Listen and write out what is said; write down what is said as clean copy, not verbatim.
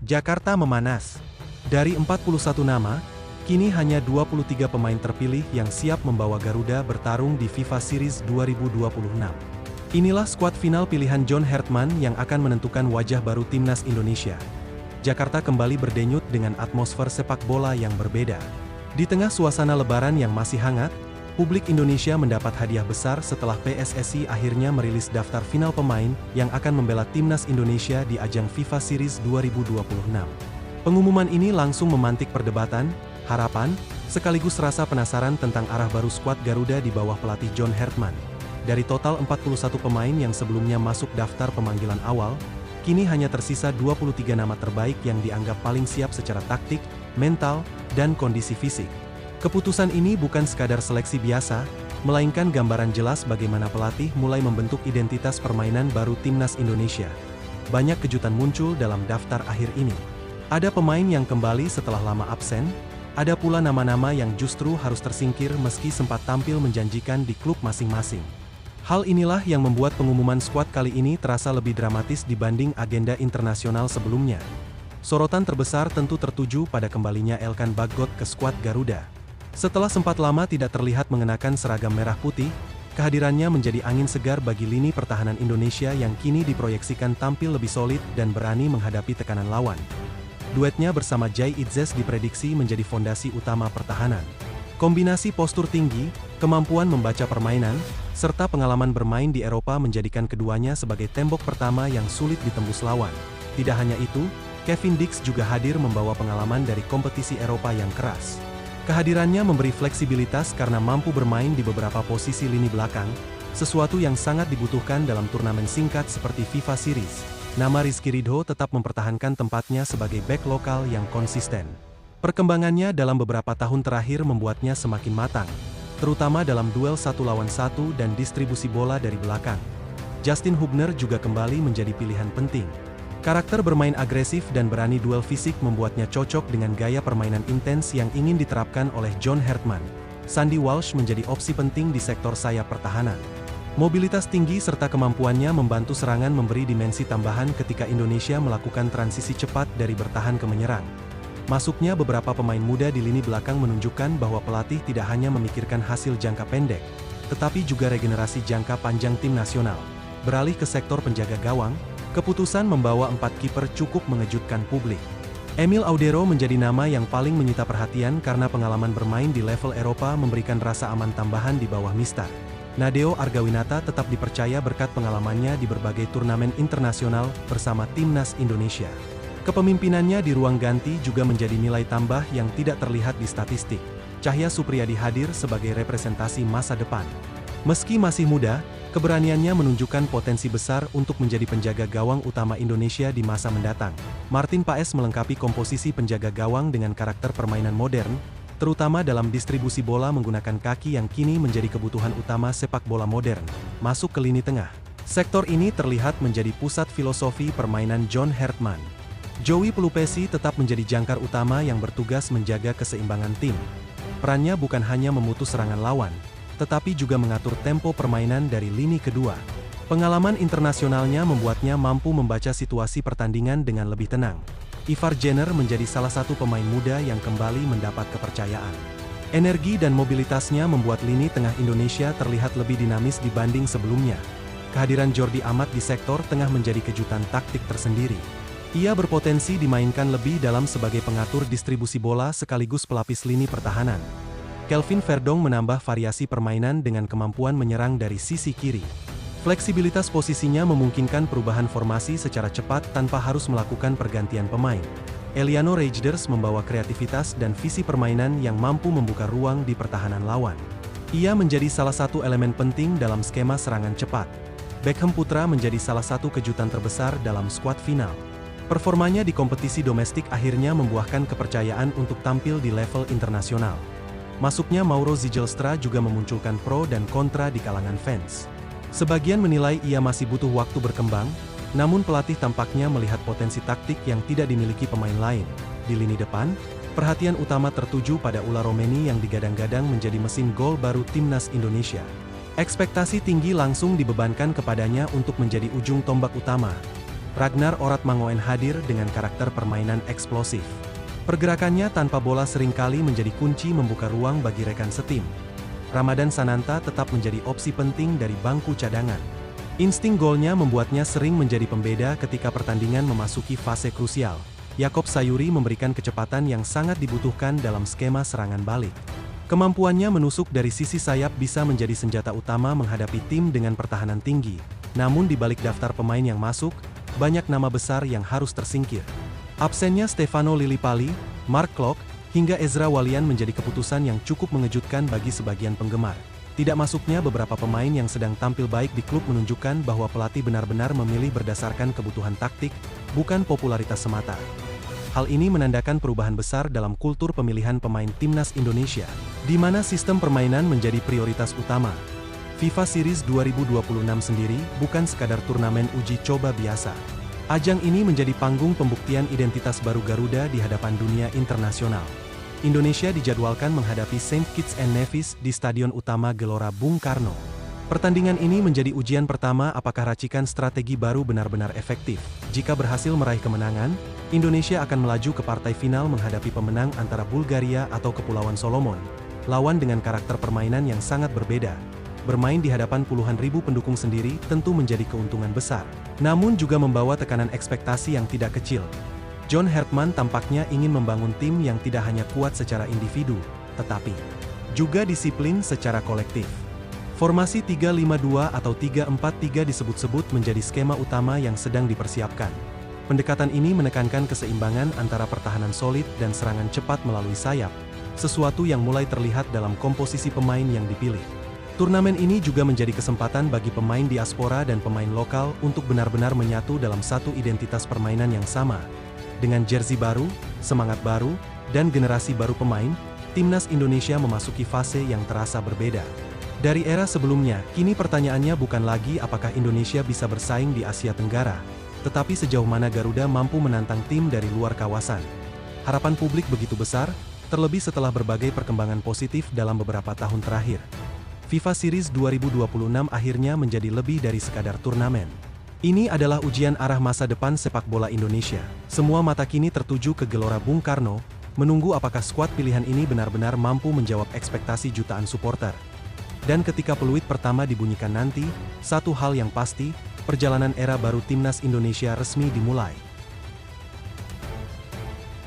Jakarta memanas. Dari 41 nama, kini hanya 23 pemain terpilih yang siap membawa Garuda bertarung di FIFA Series 2026. Inilah skuad final pilihan John Hartman yang akan menentukan wajah baru timnas Indonesia. Jakarta kembali berdenyut dengan atmosfer sepak bola yang berbeda. Di tengah suasana lebaran yang masih hangat, publik Indonesia mendapat hadiah besar setelah PSSI akhirnya merilis daftar final pemain yang akan membela timnas Indonesia di ajang FIFA Series 2026. Pengumuman ini langsung memantik perdebatan, harapan, sekaligus rasa penasaran tentang arah baru skuad Garuda di bawah pelatih John Hartman. Dari total 41 pemain yang sebelumnya masuk daftar pemanggilan awal, kini hanya tersisa 23 nama terbaik yang dianggap paling siap secara taktik, mental, dan kondisi fisik. Keputusan ini bukan sekadar seleksi biasa, melainkan gambaran jelas bagaimana pelatih mulai membentuk identitas permainan baru timnas Indonesia. Banyak kejutan muncul dalam daftar akhir ini. Ada pemain yang kembali setelah lama absen, ada pula nama-nama yang justru harus tersingkir meski sempat tampil menjanjikan di klub masing-masing. Hal inilah yang membuat pengumuman skuad kali ini terasa lebih dramatis dibanding agenda internasional sebelumnya. Sorotan terbesar tentu tertuju pada kembalinya Elkan Bagot ke skuad Garuda. Setelah sempat lama tidak terlihat mengenakan seragam merah putih, kehadirannya menjadi angin segar bagi lini pertahanan Indonesia yang kini diproyeksikan tampil lebih solid dan berani menghadapi tekanan lawan. Duetnya bersama Jai Itzes diprediksi menjadi fondasi utama pertahanan. Kombinasi postur tinggi, kemampuan membaca permainan, serta pengalaman bermain di Eropa menjadikan keduanya sebagai tembok pertama yang sulit ditembus lawan. Tidak hanya itu, Kevin Dix juga hadir membawa pengalaman dari kompetisi Eropa yang keras. Kehadirannya memberi fleksibilitas karena mampu bermain di beberapa posisi lini belakang, sesuatu yang sangat dibutuhkan dalam turnamen singkat seperti FIFA Series. Nama Rizky Ridho tetap mempertahankan tempatnya sebagai bek lokal yang konsisten. Perkembangannya dalam beberapa tahun terakhir membuatnya semakin matang, terutama dalam duel 1 lawan 1 dan distribusi bola dari belakang. Justin Hubner juga kembali menjadi pilihan penting. Karakter bermain agresif dan berani duel fisik membuatnya cocok dengan gaya permainan intens yang ingin diterapkan oleh John Hartman. Sandy Walsh menjadi opsi penting di sektor sayap pertahanan. Mobilitas tinggi serta kemampuannya membantu serangan memberi dimensi tambahan ketika Indonesia melakukan transisi cepat dari bertahan ke menyerang. Masuknya beberapa pemain muda di lini belakang menunjukkan bahwa pelatih tidak hanya memikirkan hasil jangka pendek, tetapi juga regenerasi jangka panjang tim nasional. Beralih ke sektor penjaga gawang, keputusan membawa 4 kiper cukup mengejutkan publik. Emil Audero menjadi nama yang paling menyita perhatian karena pengalaman bermain di level Eropa memberikan rasa aman tambahan di bawah Mister Nadeo Argawinata tetap dipercaya berkat pengalamannya di berbagai turnamen internasional bersama timnas Indonesia. Kepemimpinannya di ruang ganti juga menjadi nilai tambah yang tidak terlihat di statistik. Cahya Supriyadi hadir sebagai representasi masa depan. Meski masih muda, keberaniannya menunjukkan potensi besar untuk menjadi penjaga gawang utama Indonesia di masa mendatang. Martin Paes melengkapi komposisi penjaga gawang dengan karakter permainan modern, terutama dalam distribusi bola menggunakan kaki yang kini menjadi kebutuhan utama sepak bola modern. Masuk ke lini tengah. Sektor ini terlihat menjadi pusat filosofi permainan John Hartman. Joey Pelupesi tetap menjadi jangkar utama yang bertugas menjaga keseimbangan tim. Perannya bukan hanya memutus serangan lawan, tetapi juga mengatur tempo permainan dari lini kedua. Pengalaman internasionalnya membuatnya mampu membaca situasi pertandingan dengan lebih tenang. Ivar Jenner menjadi salah satu pemain muda yang kembali mendapat kepercayaan. Energi dan mobilitasnya membuat lini tengah Indonesia terlihat lebih dinamis dibanding sebelumnya. Kehadiran Jordi Amat di sektor tengah menjadi kejutan taktik tersendiri. Ia berpotensi dimainkan lebih dalam sebagai pengatur distribusi bola sekaligus pelapis lini pertahanan. Kelvin Verdong menambah variasi permainan dengan kemampuan menyerang dari sisi kiri. Fleksibilitas posisinya memungkinkan perubahan formasi secara cepat tanpa harus melakukan pergantian pemain. Eliano Rejders membawa kreativitas dan visi permainan yang mampu membuka ruang di pertahanan lawan. Ia menjadi salah satu elemen penting dalam skema serangan cepat. Beckham Putra menjadi salah satu kejutan terbesar dalam skuad final. Performanya di kompetisi domestik akhirnya membuahkan kepercayaan untuk tampil di level internasional. Masuknya Mauro Zijelstra juga memunculkan pro dan kontra di kalangan fans. Sebagian menilai ia masih butuh waktu berkembang, namun pelatih tampaknya melihat potensi taktik yang tidak dimiliki pemain lain. Di lini depan, perhatian utama tertuju pada Ula Romeni yang digadang-gadang menjadi mesin gol baru timnas Indonesia. Ekspektasi tinggi langsung dibebankan kepadanya untuk menjadi ujung tombak utama. Ragnar Oratmangoen hadir dengan karakter permainan eksplosif. Pergerakannya tanpa bola seringkali menjadi kunci membuka ruang bagi rekan setim. Ramadan Sananta tetap menjadi opsi penting dari bangku cadangan. Insting golnya membuatnya sering menjadi pembeda ketika pertandingan memasuki fase krusial. Yakob Sayuri memberikan kecepatan yang sangat dibutuhkan dalam skema serangan balik. Kemampuannya menusuk dari sisi sayap bisa menjadi senjata utama menghadapi tim dengan pertahanan tinggi. Namun di balik daftar pemain yang masuk, banyak nama besar yang harus tersingkir. Absennya Stefano Lillipali, Mark Klok, hingga Ezra Walian menjadi keputusan yang cukup mengejutkan bagi sebagian penggemar. Tidak masuknya beberapa pemain yang sedang tampil baik di klub menunjukkan bahwa pelatih benar-benar memilih berdasarkan kebutuhan taktik, bukan popularitas semata. Hal ini menandakan perubahan besar dalam kultur pemilihan pemain timnas Indonesia, di mana sistem permainan menjadi prioritas utama. FIFA Series 2026 sendiri bukan sekadar turnamen uji coba biasa. Ajang ini menjadi panggung pembuktian identitas baru Garuda di hadapan dunia internasional. Indonesia dijadwalkan menghadapi St. Kitts and Nevis di Stadion Utama Gelora Bung Karno. Pertandingan ini menjadi ujian pertama apakah racikan strategi baru benar-benar efektif. Jika berhasil meraih kemenangan, Indonesia akan melaju ke partai final menghadapi pemenang antara Bulgaria atau Kepulauan Solomon, lawan dengan karakter permainan yang sangat berbeda. Bermain di hadapan puluhan ribu pendukung sendiri tentu menjadi keuntungan besar, namun juga membawa tekanan ekspektasi yang tidak kecil. John Herpman tampaknya ingin membangun tim yang tidak hanya kuat secara individu, tetapi juga disiplin secara kolektif. Formasi 3-5-2 atau 3-4-3 disebut-sebut menjadi skema utama yang sedang dipersiapkan. Pendekatan ini menekankan keseimbangan antara pertahanan solid dan serangan cepat melalui sayap, sesuatu yang mulai terlihat dalam komposisi pemain yang dipilih. Turnamen ini juga menjadi kesempatan bagi pemain diaspora dan pemain lokal untuk benar-benar menyatu dalam satu identitas permainan yang sama. Dengan jersey baru, semangat baru, dan generasi baru pemain, timnas Indonesia memasuki fase yang terasa berbeda. Dari era sebelumnya, kini pertanyaannya bukan lagi apakah Indonesia bisa bersaing di Asia Tenggara, tetapi sejauh mana Garuda mampu menantang tim dari luar kawasan. Harapan publik begitu besar, terlebih setelah berbagai perkembangan positif dalam beberapa tahun terakhir. FIFA Series 2026 akhirnya menjadi lebih dari sekadar turnamen. Ini adalah ujian arah masa depan sepak bola Indonesia. Semua mata kini tertuju ke Gelora Bung Karno, menunggu apakah skuad pilihan ini benar-benar mampu menjawab ekspektasi jutaan supporter. Dan ketika peluit pertama dibunyikan nanti, satu hal yang pasti, perjalanan era baru timnas Indonesia resmi dimulai.